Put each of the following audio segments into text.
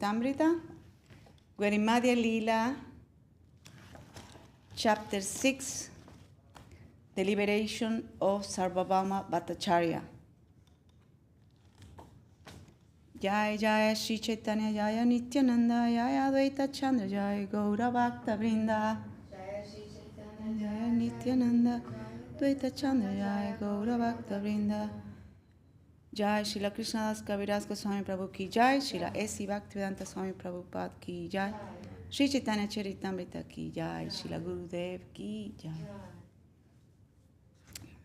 Caitanya-caritāmṛta. We're in Madhya-līlā, chapter 6, the liberation of Sārvabhauma Bhaṭṭācārya. Jai Jai Sri Caitanya Jaya Nityananda Jaya Advaita Chandra Jaya Gaura Bhakta Vrinda. Jaya Sri Caitanya Jaya Nityananda Advaita Chandra Jaya Gaura Bhakta Vrinda. Jai Srila Kṛṣṇadāsa Kavirāja Gosvāmī Prabhu ki Jai, Srila S.C. Bhaktivedanta Swami Prabhupada ki Jai, Sri Caitanya-caritāmṛta ki Jai, Srila Gurudev ki Jai.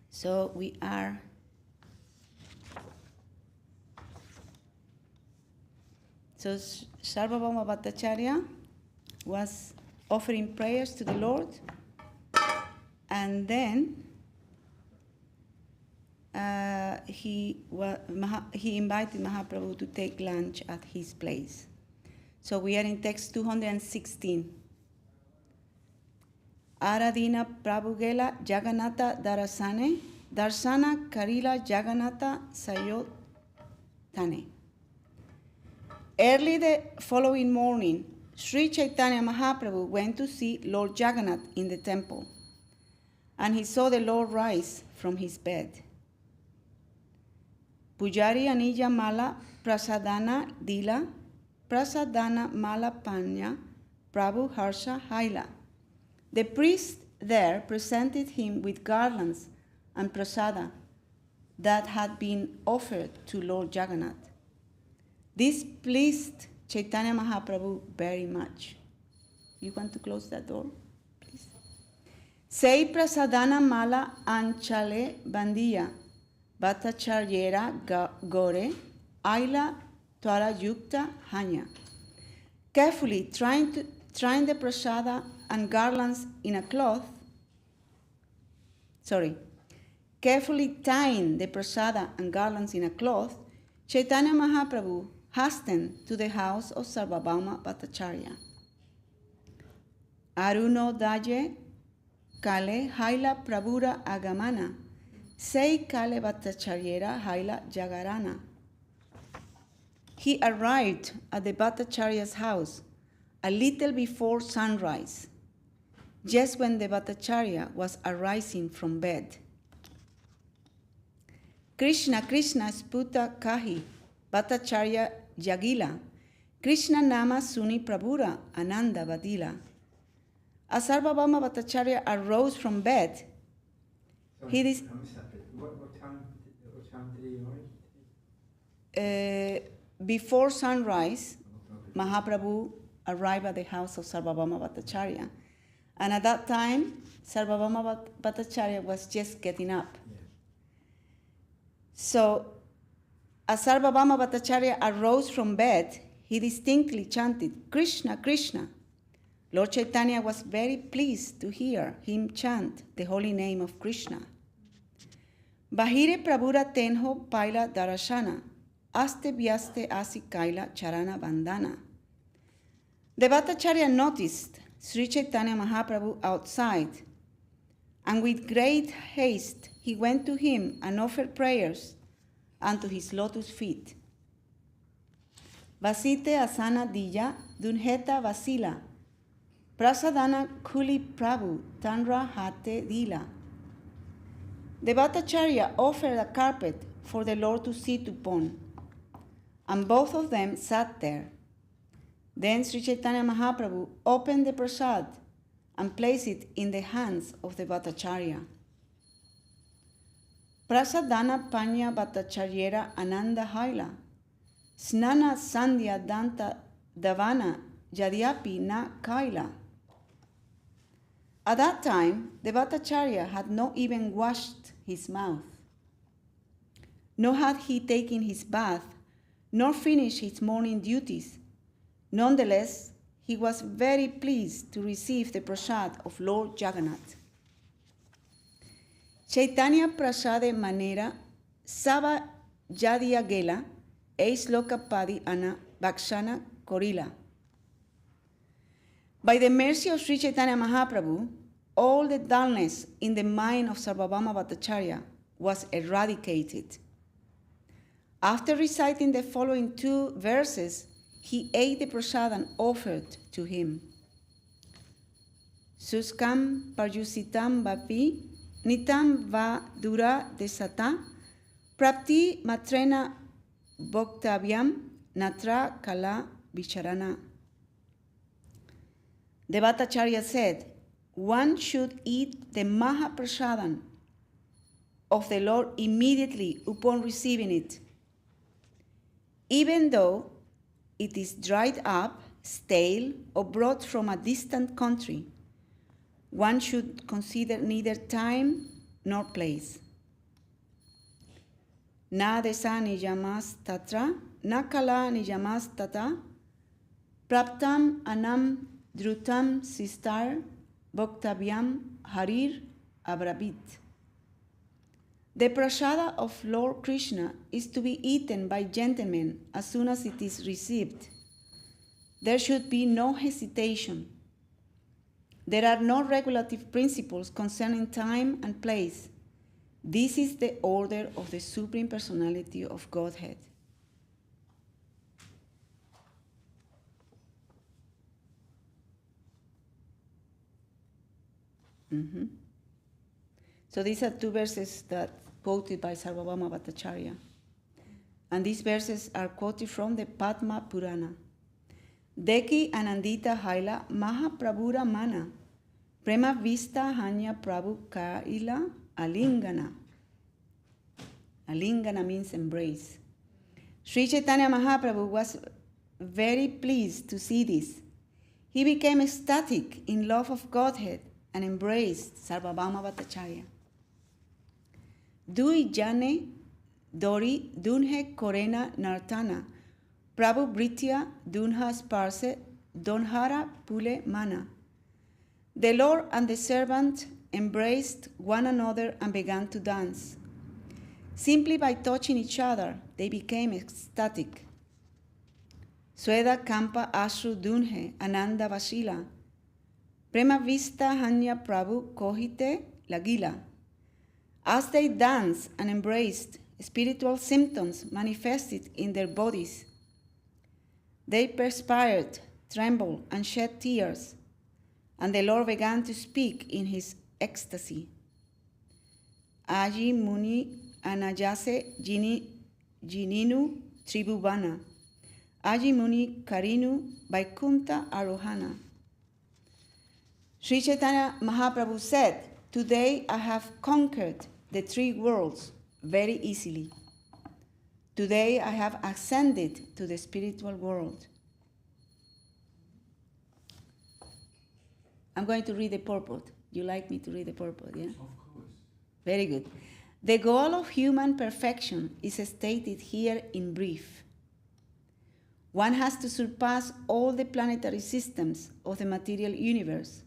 So we are Sārvabhauma Bhaṭṭācārya was offering prayers to the Lord, and then he invited Mahaprabhu to take lunch at his place. So we are in text 216. Aradina Prabhugela Jagannatha Darasane Darsana Karila Jagannatha Sayotane. Early the following morning, Sri Chaitanya Mahaprabhu went to see Lord Jagannath in the temple, and he saw the Lord rise from his bed. Pujari Anija Mala Prasadana Dila Prasadana Mala Panya Prabhu Harsha Haila. The priest there presented him with garlands and prasada that had been offered to Lord Jagannath. This pleased Chaitanya Mahaprabhu very much. You want to close that door, please? Sei prasadana mala anchale bandiya Bhaṭṭācārya gore aila twara yukta hanya. Carefully trying the prasada and garlands in a cloth. Carefully tying the prasada and garlands in a cloth, Chaitanya Mahaprabhu hastened to the house of Sārvabhauma Bhaṭṭācārya. Aruno daye kale haila prabhura agamana. Sei kale Bhaṭṭācārya haila jagarana. He arrived at the Bhaṭṭācārya's house a little before sunrise, just when the Bhaṭṭācārya was arising from bed. Krishna Krishna sputa kahi Bhaṭṭācārya jagila. Krishna nama suni prabhura ananda vadila. As Sārvabhauma Bhaṭṭācārya arose from bed, what time did he arrive? Before sunrise, Mahaprabhu arrived at the house of Sārvabhauma Bhaṭṭācārya. And at that time, Sārvabhauma Bhaṭṭācārya was just getting up. Yeah. So, as Sārvabhauma Bhaṭṭācārya arose from bed, he distinctly chanted, Krishna, Krishna. Lord Chaitanya was very pleased to hear him chant the holy name of Krishna. Bahire prabhura tenho paila darashana, aste vyaste asi kaila charana bandana. The Bhaṭṭācārya noticed Sri Chaitanya Mahaprabhu outside, and with great haste he went to him and offered prayers unto his lotus feet. Vasite asana diya dunheta vasila, prasadana kuli prabhu tanra hate dila. The Bhaṭṭācārya offered a carpet for the Lord to sit upon, and both of them sat there. Then Sri Chaitanya Mahaprabhu opened the prasad and placed it in the hands of the Bhaṭṭācārya. Prasadana panya Bhaṭṭācārya ananda haila, snana sandhya danta davana yadyapi na kaila. At that time, the Bhaṭṭācārya had not even washed his mouth, nor had he taken his bath, nor finished his morning duties. Nonetheless, he was very pleased to receive the prasad of Lord Jagannath. Chaitanya prasade manera sava yadiya gela eis loka padi ana bhakshana korila. By the mercy of Sri Chaitanya Mahaprabhu, all the dullness in the mind of Sārvabhauma Bhaṭṭācārya was eradicated. After reciting the following two verses, he ate the prasadam offered to him. Suskam parjusitam vapi nitam va dura desata prapti matrena bhoktavyam natra kala vicharana. The Bhaṭṭācārya said, one should eat the Mahaprasadam of the Lord immediately upon receiving it, even though it is dried up, stale, or brought from a distant country. One should consider neither time nor place. Na desa nijamas tatra, na kala nijamas tata, praptam anam drutam sistar bhoktavyam harir abrabit. The prasada of Lord Krishna is to be eaten by gentlemen as soon as it is received. There should be no hesitation. There are no regulative principles concerning time and place. This is the order of the Supreme Personality of Godhead. So these are two verses that quoted by Sārvabhauma Bhaṭṭācārya. And these verses are quoted from the Padma Purana. Deki Anandita Haila Mahaprabhura Mana Prema Vista Hanya Prabhu Kaila Alingana. Alingana means embrace. Sri Chaitanya Mahaprabhu was very pleased to see this. He became ecstatic in love of Godhead and embraced Sārvabhauma Bhaṭṭācārya. Dui jane dori dunhe korena nartana Prabhu Britya dunha sparse donhara pule mana. The Lord and the servant embraced one another and began to dance. Simply by touching each other, they became ecstatic. Sweda kampa ashru dunhe ananda vasila. Prema vista hanya Prabhu kohite lagila. As they danced and embraced, spiritual symptoms manifested in their bodies. They perspired, trembled, and shed tears, and the Lord began to speak in his ecstasy. Aji muni anajase jininu tribhuvana. Aji muni karinu vaikunta arohana. Sri Chaitanya Mahaprabhu said, today I have conquered the three worlds very easily. Today I have ascended to the spiritual world. I'm going to read the purport. You like me to read the purport, yeah? Of course. Very good. The goal of human perfection is stated here in brief. One has to surpass all the planetary systems of the material universe,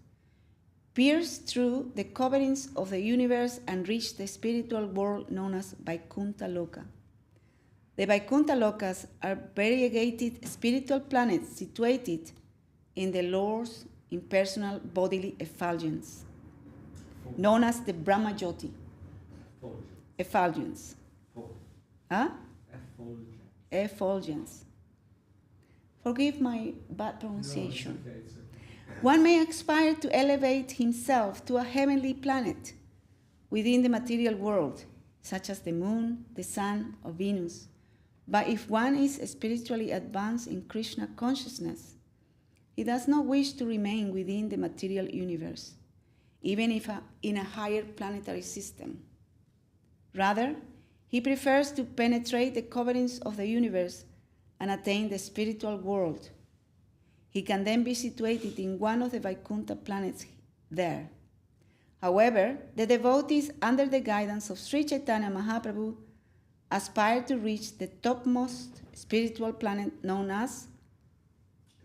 pierce through the coverings of the universe and reach the spiritual world known as Vaikuntha Loka. The Vaikuntha Lokas are variegated spiritual planets situated in the Lord's impersonal bodily effulgence, known as the Brahma Jyoti. Effulgence. Huh? Effulgence. Forgive my bad pronunciation. No, it's okay. One may aspire to elevate himself to a heavenly planet within the material world, such as the moon, the sun, or Venus. But if one is spiritually advanced in Krishna consciousness, he does not wish to remain within the material universe, even if in a higher planetary system. Rather, he prefers to penetrate the coverings of the universe and attain the spiritual world. He can then be situated in one of the Vaikuntha planets there. However, the devotees, under the guidance of Sri Chaitanya Mahaprabhu, aspire to reach the topmost spiritual planet known as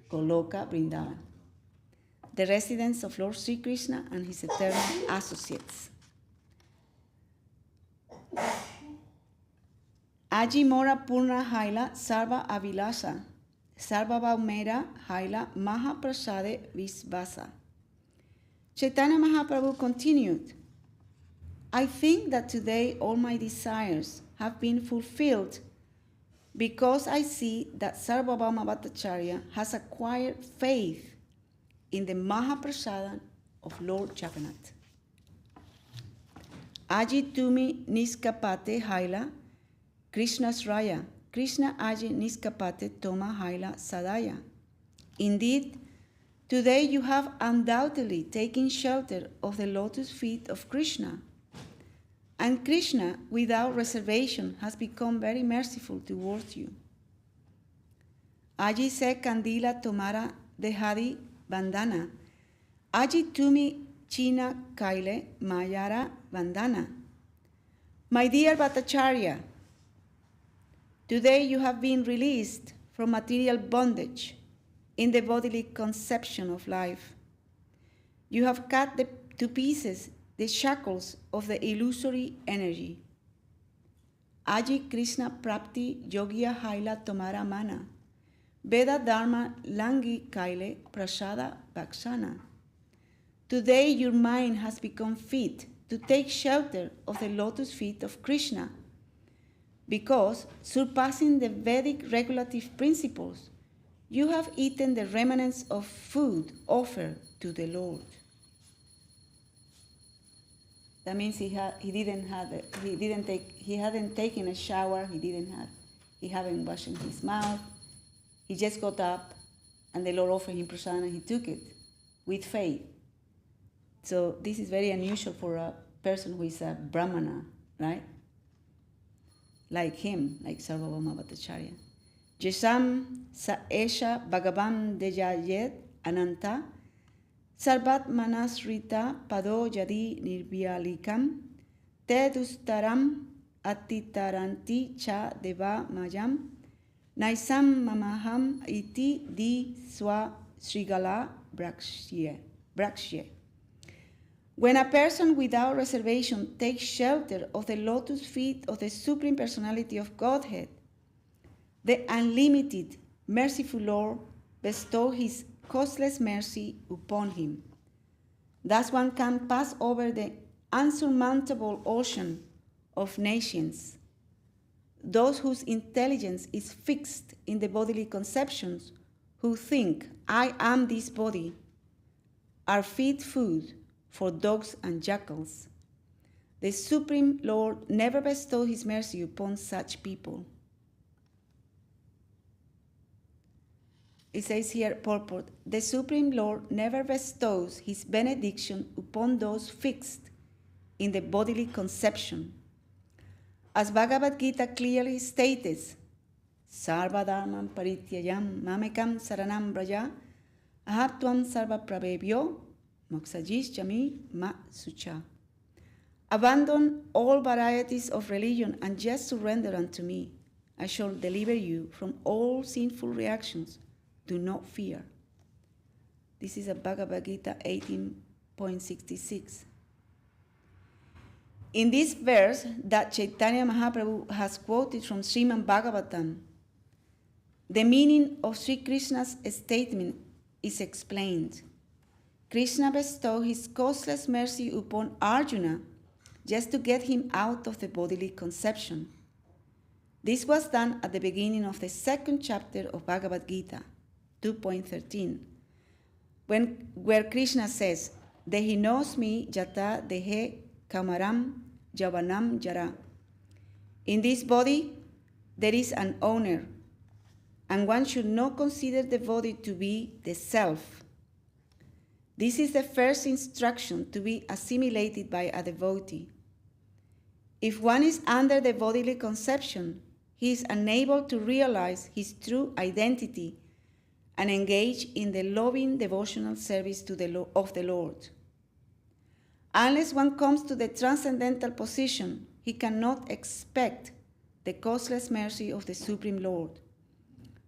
Goloka Vrindavan, the residence of Lord Sri Krishna and his eternal associates. Aji mora purna haila sarva avilasa, Sārvabhaumera haila mahaprasade visvasa. Chaitanya Mahaprabhu continued, I think that today all my desires have been fulfilled because I see that Sārvabhauma Bhaṭṭācārya has acquired faith in the Mahaprasada of Lord Jagannath. Aji tumi niskapate haila Krishna's raya. Krishna aji niskapate toma haila sadaya. Indeed, today you have undoubtedly taken shelter of the lotus feet of Krishna. And Krishna, without reservation, has become very merciful towards you. Aji se kandila tomara dehadi bandana. Aji tumi china kaile mayara bandana. My dear Bhaṭṭācārya, today you have been released from material bondage in the bodily conception of life. You have cut to pieces the shackles of the illusory energy. Aji Krishna Prapti Yogya Haila Tomara Mana. Veda Dharma Langi Kaile Prasada Bhaksana. Today your mind has become fit to take shelter of the lotus feet of Krishna, because, surpassing the Vedic regulative principles, you have eaten the remnants of food offered to the Lord. That means he hadn't taken a shower, he hadn't washed his mouth. He just got up, and the Lord offered him prasadam, and he took it with faith. So this is very unusual for a person who is a brahmana, right? Like him, like Sārvabhauma Bhaṭṭācārya. Jesam sa esha bhagavan dejayet ananta sarvat manasrita pado jadi nirbhyalikam te dustaram atitaranti cha deva majam naisam mamaham iti di swa Srila brakshye. When a person without reservation takes shelter of the lotus feet of the Supreme Personality of Godhead, the unlimited, merciful Lord bestows his causeless mercy upon him. Thus one can pass over the unsurmountable ocean of nations. Those whose intelligence is fixed in the bodily conceptions, who think, I am this body, are fit food for dogs and jackals. The Supreme Lord never bestowed his mercy upon such people. It says here, purport, the Supreme Lord never bestows his benediction upon those fixed in the bodily conception. As Bhagavad Gita clearly states, Sarvadharmam parityayam mamekam saranam braja ahatvam sarva prabhebhyo moksajis jami ma sucha. Abandon all varieties of religion and just surrender unto me. I shall deliver you from all sinful reactions. Do not fear. This is a Bhagavad Gita 18.66. In this verse that Chaitanya Mahaprabhu has quoted from Srimad Bhagavatam, the meaning of Sri Krishna's statement is explained. Krishna bestowed his causeless mercy upon Arjuna just to get him out of the bodily conception. This was done at the beginning of the second chapter of Bhagavad Gita, 2.13, where Krishna says, Dehi knows me jata dehe kamaram javanam jara. In this body, there is an owner, and one should not consider the body to be the self. This is the first instruction to be assimilated by a devotee. If one is under the bodily conception, he is unable to realize his true identity and engage in the loving devotional service of the Lord. Unless one comes to the transcendental position, he cannot expect the causeless mercy of the Supreme Lord,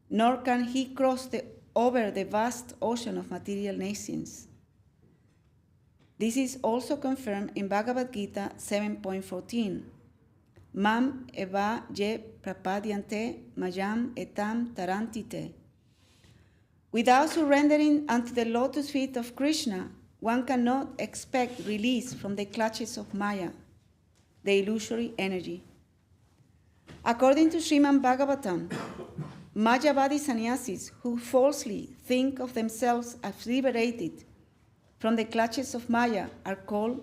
nor can he cross over the vast ocean of material nations. This is also confirmed in Bhagavad Gita 7.14. Mam eva je prapadyante mayam etam tarantite. Without surrendering unto the lotus feet of Krishna, one cannot expect release from the clutches of Maya, the illusory energy. According to Srimad Bhagavatam, Mayavadi sannyasis who falsely think of themselves as liberated from the clutches of Maya are called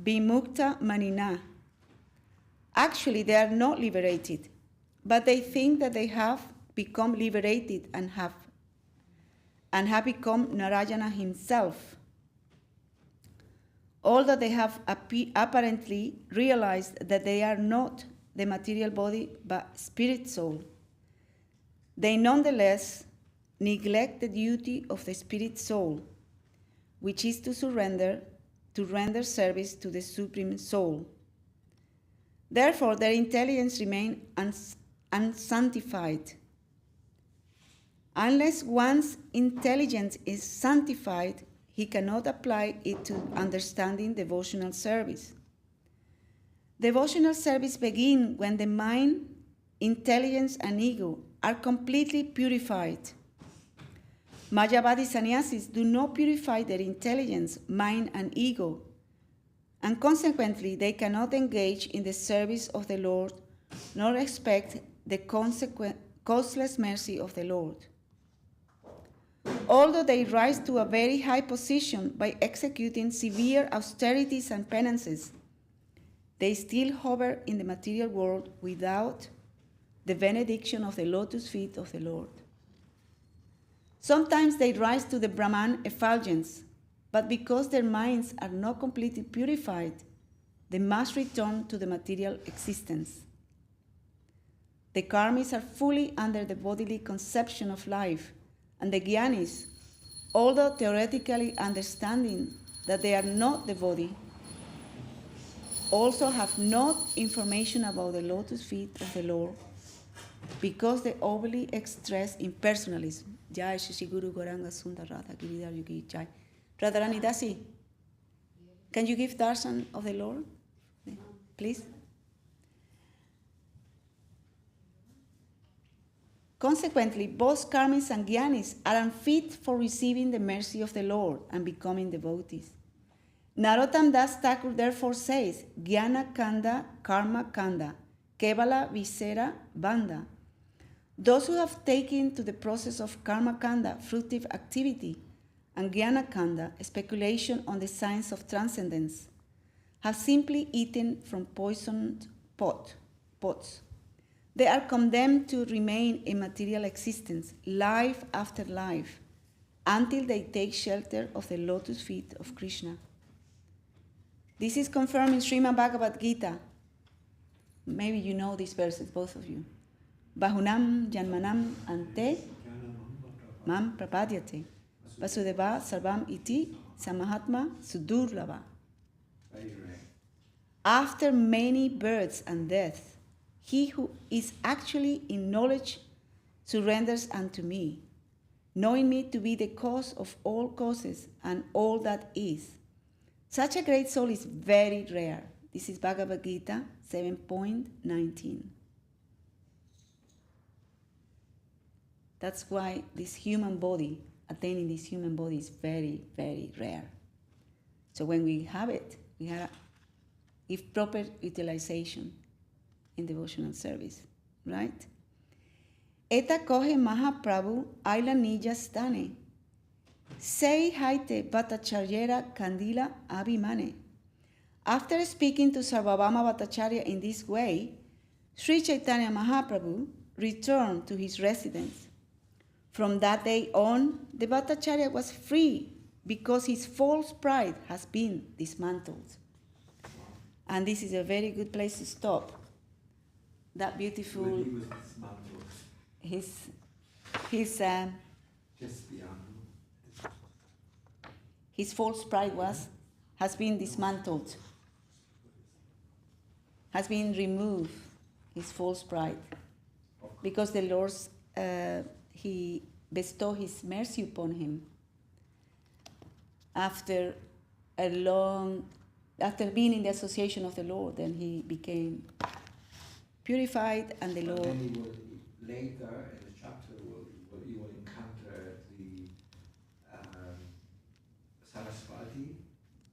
Vimukta Manina. Actually, they are not liberated, but they think that they have become liberated and have become Narayana himself. Although they have apparently realized that they are not the material body but spirit soul, they nonetheless neglect the duty of the spirit soul, which is to render service to the Supreme Soul. Therefore, their intelligence remains unsanctified. Unless one's intelligence is sanctified, he cannot apply it to understanding devotional service. Devotional service begins when the mind, intelligence, and ego are completely purified. Mayavadi sannyasis do not purify their intelligence, mind, and ego, and consequently they cannot engage in the service of the Lord nor expect the causeless mercy of the Lord. Although they rise to a very high position by executing severe austerities and penances, they still hover in the material world without the benediction of the lotus feet of the Lord. Sometimes they rise to the Brahman effulgence, but because their minds are not completely purified, they must return to the material existence. The karmis are fully under the bodily conception of life, and the jnanis, although theoretically understanding that they are not the body, also have no information about the lotus feet of the Lord because they overly express impersonalism. Jai Shri Guru Gauranga Sundar Radha Giridhar Yugi Jai. Radharani Dasi, can you give darshan of the Lord? Please. Consequently, both karmis and jnanis are unfit for receiving the mercy of the Lord and becoming devotees. Narottam Das Thakur therefore says, Jnana Kanda, Karma Kanda, Kevala Visera Banda. Those who have taken to the process of Karma Kanda, fruitive activity, and Jnana Kanda, speculation on the science of transcendence, have simply eaten from poisoned pots. They are condemned to remain in material existence, life after life, until they take shelter of the lotus feet of Krishna. This is confirmed in Srimad Bhagavad Gita. Maybe you know these verses, both of you. Bahunam janmanam ante mam prapadyate vasudeva sarvam iti samahatma sudurlava. After many births and deaths, he who is actually in knowledge surrenders unto me, knowing me to be the cause of all causes and all that is. Such a great soul is very rare. This is Bhagavad Gita 7.19. That's why this human body, attaining this human body is very, very rare. So when we have it, we have give proper utilization in devotional service, right? Eta kohe Mahaprabhu aila nija stane. Sei haite Bhaṭṭācārya kandila abhimane. After speaking to Sārvabhauma Bhaṭṭācārya in this way, Sri Chaitanya Mahaprabhu returned to his residence. From that day on, the Bhaṭṭācārya was free because his false pride has been dismantled. And this is a very good place to stop. That beautiful. When he was dismantled. Just beyond. His false pride has been dismantled, has been removed, his false pride, because the Lord, he bestowed his mercy upon him after being in the association of the Lord, then he became purified, and the Lord. Then he will, later in the chapter, you will encounter the Saraswati,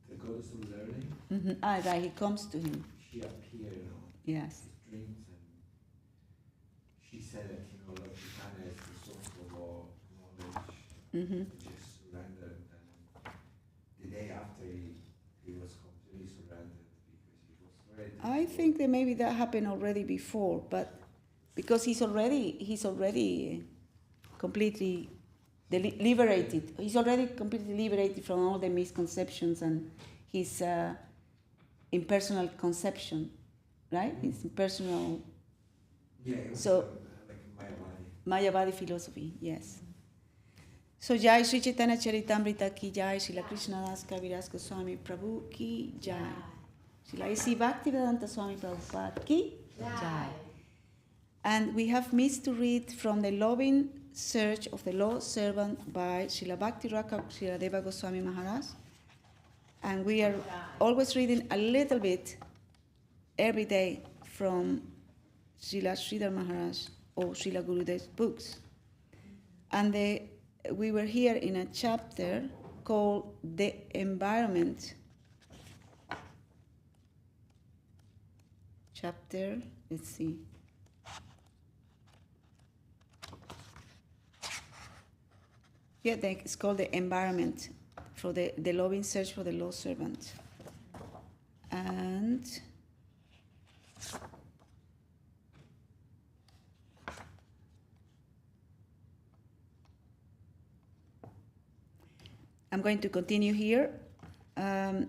the goddess of learning. Mm-hmm. Right, he comes to him. She appeared on yes. his dreams which is surrendered. And the day after he was completely surrendered because he was ready. I think that maybe that happened already before, but because he's already completely liberated. He's already completely liberated from all the misconceptions and his impersonal conception, right? His impersonal. Yeah, it was So like Mayavadi philosophy, yes. So Jai Sri Caitanya-caritāmṛta ki Jai, Srila Kṛṣṇadāsa Kavirāja Gosvāmī Prabhu ki Jai. Srila A.C. Bhaktivedanta Swami Prabhupada ki Jai. And we have missed to read from the Loving Search of the Lord's Servant by Srila Bhakti Raksaka Srila Deva Goswami Maharaj. And we are always reading a little bit every day from Srila Sridhara Maharaj or Srila Gurudev's books. And we were here in a chapter called The Environment. Chapter, let's see. Yeah, it's called The Environment for the loving search for the lost servant. And I'm going to continue here. In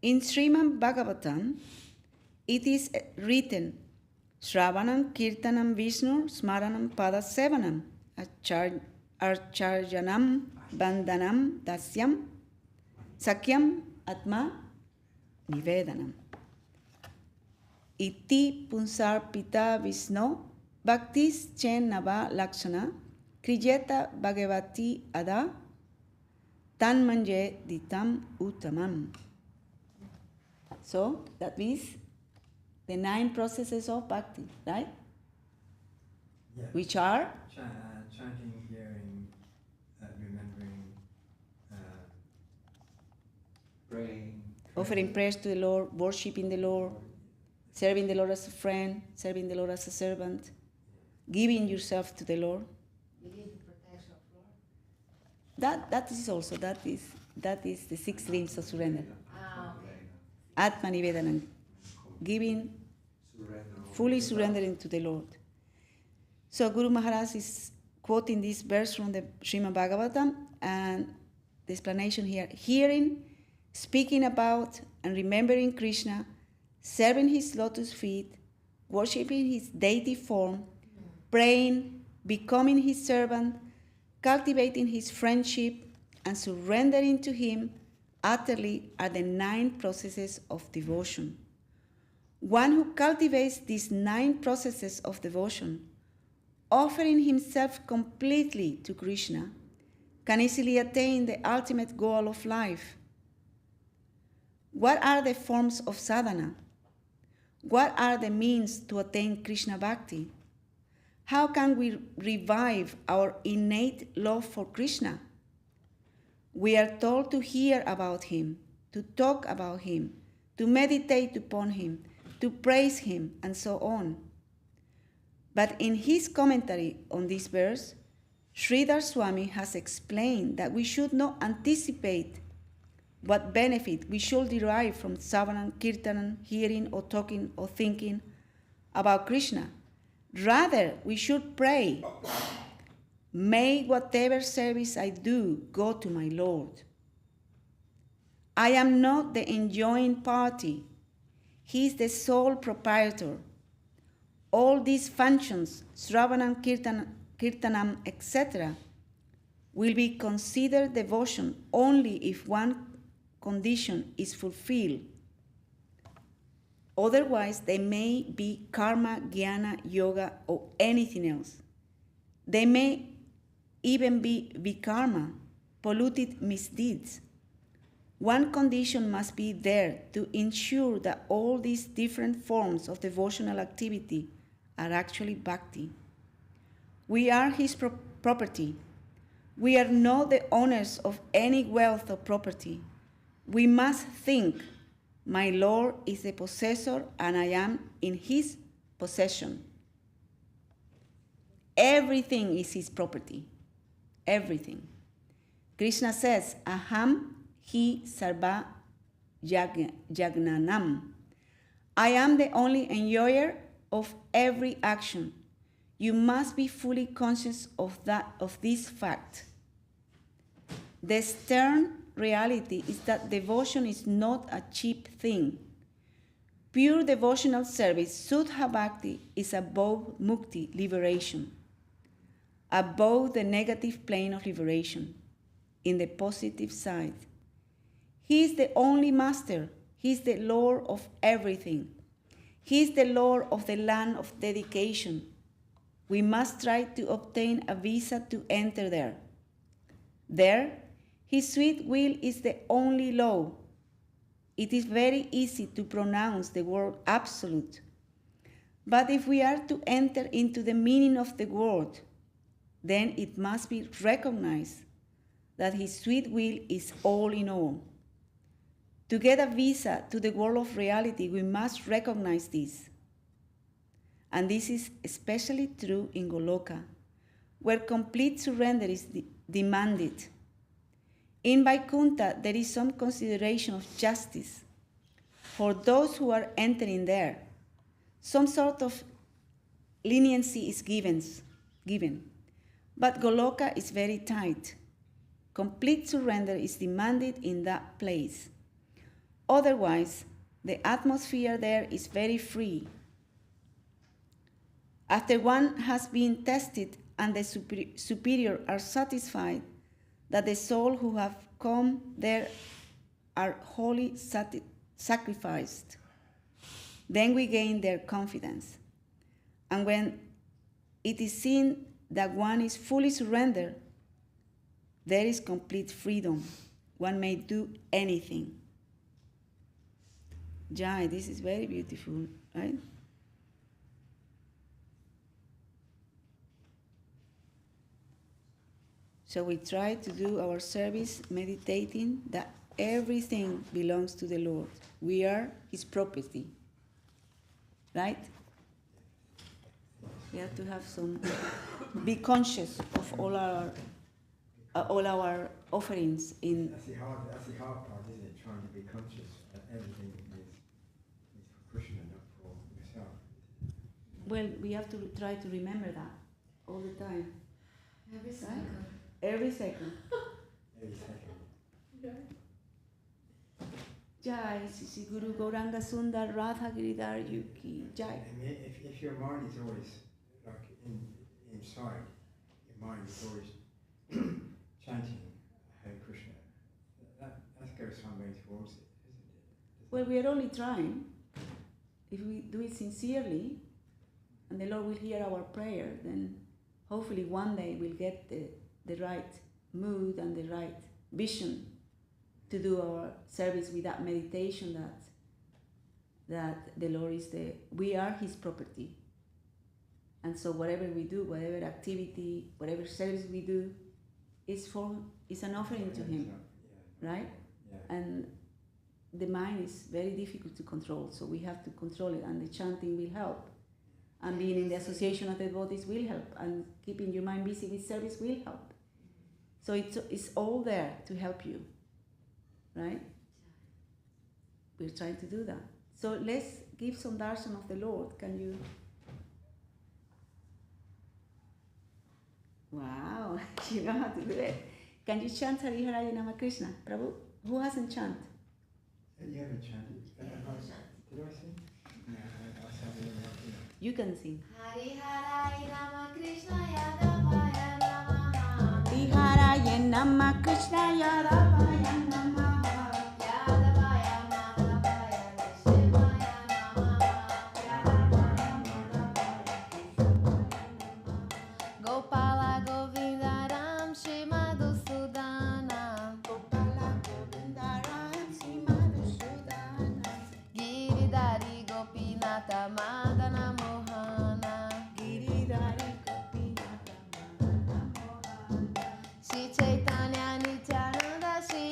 Srimad Bhagavatam, it is written, Shravanam Kirtanam Vishnu Smaranam Padasevanam Archarjanam Bandhanam Dasyam Sakyam Atma Nivedanam. Iti Punsar Pita Vishnu Bhaktis Chen Nava Lakshana Kriyeta Bhagavati Ada Tan Manje Ditam Uttamam. So that means the 9 processes of bhakti, right? Yeah. Which are? Chanting, hearing, remembering, praying, Offering prayers to the Lord, worshipping the Lord, serving the Lord as a friend, serving the Lord as a servant, giving yourself to the Lord. You need the protection of Lord. That is the 6 limbs of surrender. Okay. Atma Nivedanam, giving, fully surrendering to the Lord. So Guru Maharaj is quoting this verse from the Srimad Bhagavatam, and the explanation here: hearing, speaking about and remembering Krishna, serving his lotus feet, worshipping his deity form, praying, becoming his servant, cultivating his friendship, and surrendering to him utterly are the 9 processes of devotion. One who cultivates these 9 processes of devotion, offering himself completely to Krishna, can easily attain the ultimate goal of life. What are the forms of sadhana? What are the means to attain Krishna Bhakti? How can we revive our innate love for Krishna? We are told to hear about him, to talk about him, to meditate upon him, to praise him, and so on. But in his commentary on this verse, Sridhara Swami has explained that we should not anticipate what benefit we should derive from Savanam, Kirtanam, hearing or talking or thinking about Krishna. Rather, we should pray, may whatever service I do go to my Lord. I am not the enjoying party. He is the sole proprietor. All these functions, Sravanam, Kirtanam, etc., will be considered devotion only if one condition is fulfilled. Otherwise, they may be karma, jnana, yoga, or anything else. They may even be vikarma, polluted misdeeds. One condition must be there to ensure that all these different forms of devotional activity are actually bhakti. We are his property. We are not the owners of any wealth or property. We must think, my Lord is the possessor and I am in his possession. Everything is his property. Everything. Krishna says, Aham hi sarva yagnanam. I am the only enjoyer of every action. You must be fully conscious of this fact. The stern reality is that devotion is not a cheap thing. Pure devotional service, Suddha Bhakti, is above mukti, liberation, above the negative plane of liberation, in the positive side. He is the only master. He is the Lord of everything. He is the Lord of the land of dedication. We must try to obtain a visa to enter there. There, His sweet will is the only law. It is very easy to pronounce the word absolute. But if we are to enter into the meaning of the word, then it must be recognized that His sweet will is all in all. To get a visa to the world of reality, we must recognize this. And this is especially true in Goloka, where complete surrender is demanded. In Vaikuntha, there is some consideration of justice for those who are entering there. Some sort of leniency is given. But Goloka is very tight. Complete surrender is demanded in that place. Otherwise, the atmosphere there is very free. After one has been tested and the superior are satisfied that the soul who have come there are wholly sacrificed, then we gain their confidence. And when it is seen that one is fully surrendered, there is complete freedom. One may do anything. Jai, this is very beautiful, right? So we try to do our service meditating that everything belongs to the Lord. We are His property, right? We have to have be conscious of all our offerings in. That's the hard part, isn't it? Trying to be conscious that everything is for Krishna, not for yourself. Well, we have to try to remember that all the time. Every second. Every second. Every second. Jai, Sisi Guru Gauranga Sundar Radha Giridhar Yuki. Jai. I mean, if your mind is always like inside, your mind is always chanting Hare Krishna, that goes some way towards it, isn't it? Well, we are only trying. If we do it sincerely, and the Lord will hear our prayer, then hopefully one day we'll get the right mood and the right vision to do our service with that meditation that the Lord is we are His property. And so whatever we do, whatever activity, whatever service we do, is an offering to Him, right? Yeah. And the mind is very difficult to control, so we have to control it, and the chanting will help. And being in the association of the devotees will help, and keeping your mind busy with service will help. So it's all there to help you, right? We're trying to do that. So let's give some darshan of the Lord. Can you? Wow, you know how to do it. Can you chant Sridhara Nama Krishna? Prabhu, who hasn't chanted? You haven't chanted. Did I sing? No, I sang. You can sing. Hare Rama Krishna Yadavaya Namaha. Sridhara Nama Krishna Yadavaya Namaha. Yadavaya Madhavaya Vishnupada Namaha. Yadavaya Madhavaya Gopala Govinda Ram Shri Madhusudana. Gopala Govinda Ram Shri Madhusudana. Giridhari Gopinata Madana Mohana. Giridhari Gopinata Madana Mohana. Shri Caitanya Nityananda Shri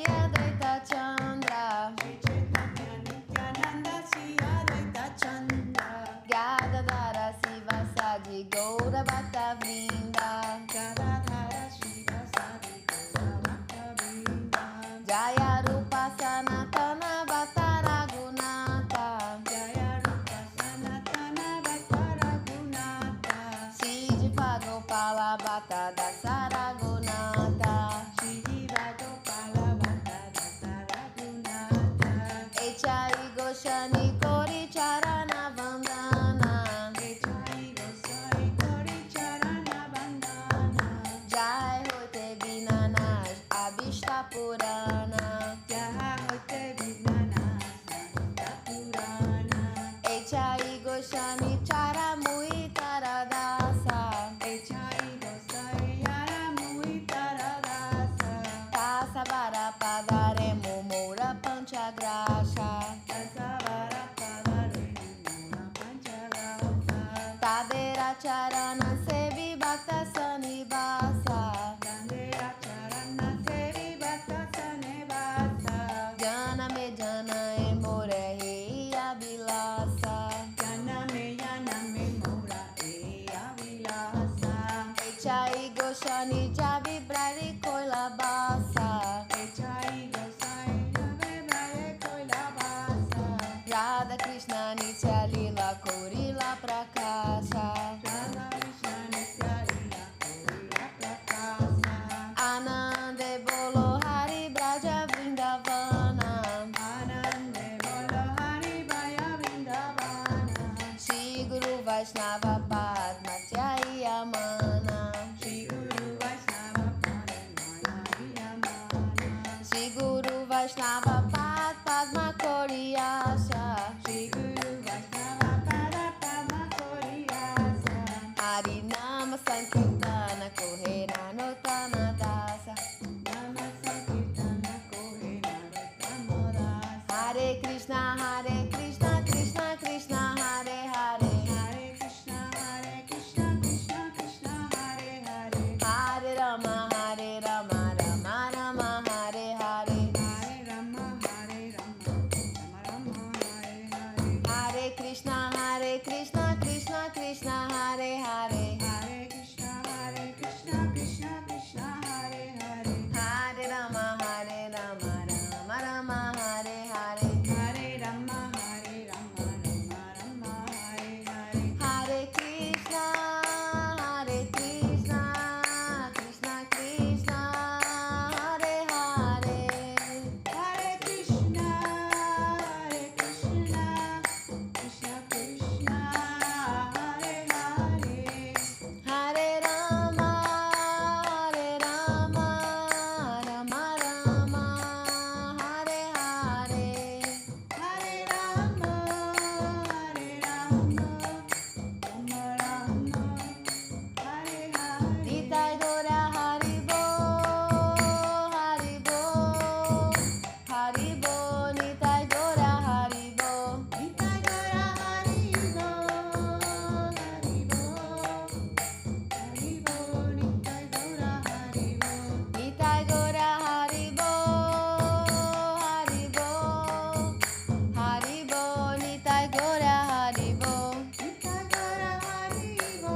Vishta Purana. Jaha hoite Vijnana Santa Purana. Echai Goswami Charamui Taradasa. Echai Gosai Yara Mui Taradasa. Tasavara Padare Mumura Panchagrasha. Tasavara Padare Mura Panchagrasa. Tadera Charana Sevi Bhakta Sanivasa. Tadera Charana Sevi Bhakta Sanivasa. Jana me jana e more he abilasa. Yana me mora e avilasa. Echai Goshani Javi Brari Koila Basa. Echai Gosai Yave Brare Koila Basa. Radha Krishna Nitya-līlā Korila Prakasha. Radha Krishna Nitya-līlā Korila Prakasa. Anande Bolo Hari Braja Vrindavana. Anande Bolo Hari Bhaya Vrindavana. Shri Guru Vaishnava Padma Jayamana. Shri Guru Vaishnava Padma Viyamana. Shri Guru Vaishnava Padma Koriyasa. Shri Guru Vaishnava Padma Koriyasa. Hari Nama Sankirtana Koherano Tanadasa. Nama Sankirtana Koherano Tanadasa. Hare Krishna Krishna Krishna Hare Hare. Hare Krishna Krishna Krishna Hare Hare. Hare Rama Rama Rama Hare Hare. Hare Rama Rama Rama Hare Hare. Hare Krishna Krishna Krishna Hare Hare. Hare Krishna Krishna Krishna Hare Hare. Hare Rama Rama Rama Hare Hare. Hare Rama Rama Rama Hare Hare. Hare Krishna Krishna Krishna Hare Hare. Hare Krishna Krishna Krishna Hare Hare. Hare Rama Rama Rama Hare Hare. Hare Rama Rama Rama Hare Hare. Nitai Gora Haribo Haribo Haribo. Nitai Gora Haribo. Nitai Gora Haribo Haribo Haribo. Nitai Gora Haribo. Nitai Gora Haribo Haribo Haribo. Nitai Gora Haribo. Nitai Gora Haribo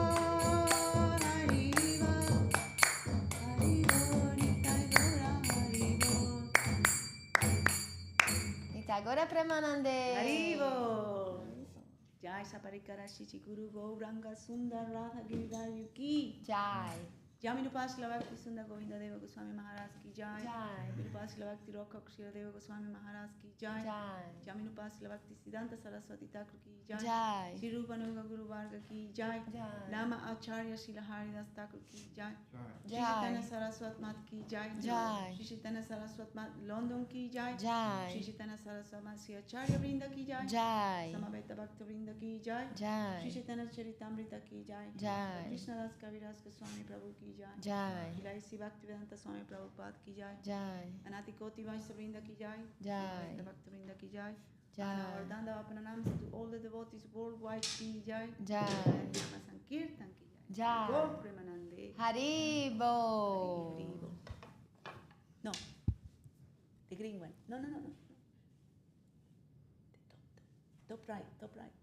Haribo Haribo. Nitai Gora Haribo. Nitai Gora Premanande. Haribo. Jai Saparikara Shichi Guru Gauranga Sundar Radha Giridhar Yuki. Jai. Jaminupa Srila Bhakti Sundar Govinda Deva Goswami Maharaj ki Jai. Jai. Jaminupa Srila Bhakti Raksaka Srila Deva Goswami Maharaj ki Jai. Jai. Jaminupa Srila Bhakti Siddhanta Saraswati Thakur ki Jai. Jai. Shri Rupa Nuga Guru Varga ki Jai. Jai. Nama Acharya Srila Haridas Thakur ki Jai. Shri Jai. Chaitanya SCSMath ki Jai. Jai. Shri Chaitanya SCSMath London ki Jai. Jai. Shri Chaitanya SCSMath Sri Acharya Vrinda ki Jai. Jai. Samaveta Bhakta Vrinda ki Jai. Jai. Shri Caitanya-caritāmṛta ki Jai. Jai. Kṛṣṇadāsa Kavirāja Gosvāmī Prabhu ki Jai. Jai. Ilaisi Bhaktivedanta Swami Prabhupada ki Jai. Jai. Anati Koti Vaisya Vrinda ki Jai. Jai. Bhakta Vrinda ki Jai. Jai. Our Dandava Pranamsa to all the devotees worldwide ki Jai. Jai. Nama Sankirtan ki Jai. Jai. Gaur Premanande. Haribo. Haribo. No. The green one. No. The top right.